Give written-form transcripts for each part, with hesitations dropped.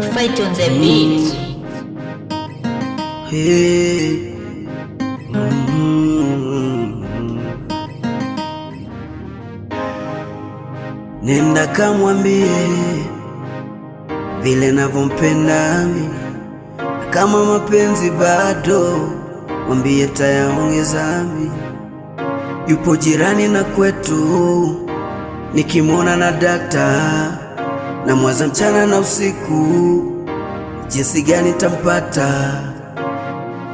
Fight on the beat. Hey. Nenda kamwambie vile navyompenda mimi, kama mapenzi bado mwambie tayaongeza mimi. Yupo jirani na kwetu, nikimwona na dakta na mwaza mchana na usiku, jinsi gani tampata.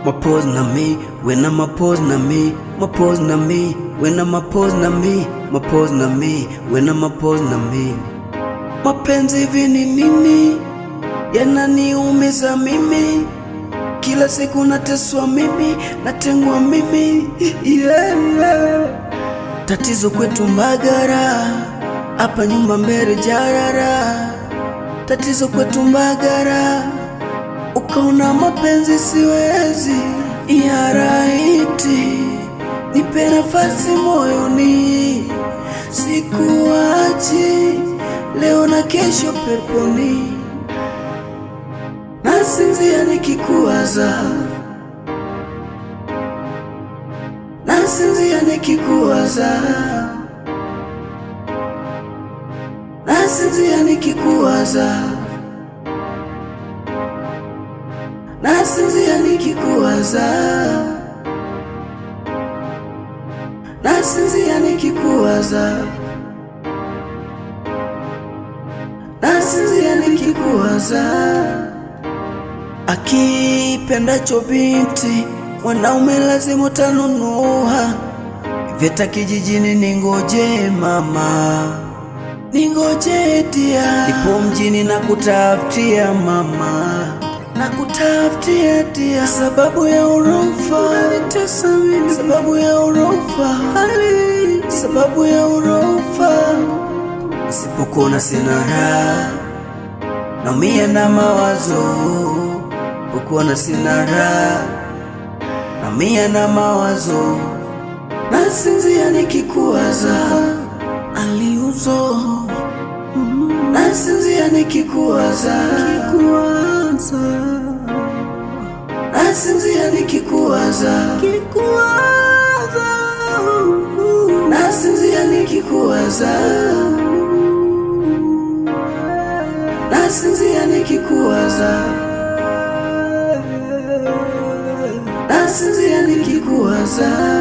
Mapose na me, wena mapose na me, mapose na me, wena mapose na me, mapose na me, wena mapose na me. Mapenzi hivi ni nini? Yananiumiza mimi, kila siku nateswa mimi, natengwa mimi, yeah. Tatizo kwetu Mbagara, hapa nyumba mbele jarara. Tatizo kwetu Mbagara, ukaona mapenzi siwezi ya raiti. Nipe nafasi moyoni, sikuachi leo na kesho peponi. Nasinzia nikikuwaza, nasinzia nikikuwaza, nasinzia nikikuwaza, nasinzia nikikuwaza, nasinzia nikikuwaza, nasinzia nikikuwaza. Akipendacho binti, wanaume lazima utanunua. Vita kijijini ningoje mama, ningoje dia. Nipo mjini na kutafutia mama, na kutafutia dia. Sababu ya urofa nitesa mimi, sababu ya urofa hali, sababu ya urofa. Nisipokuona sina raha, naumia na mawazo. Ukuona sina raha, naumia na mawazo. Nasinzia nikikuwaza aliuzo, nasinzia nikikuwaza, nasinzia nikikuwaza, nasinzia nikikuwaza, nasinzia nikikuwaza, nasinzia nikikuwaza.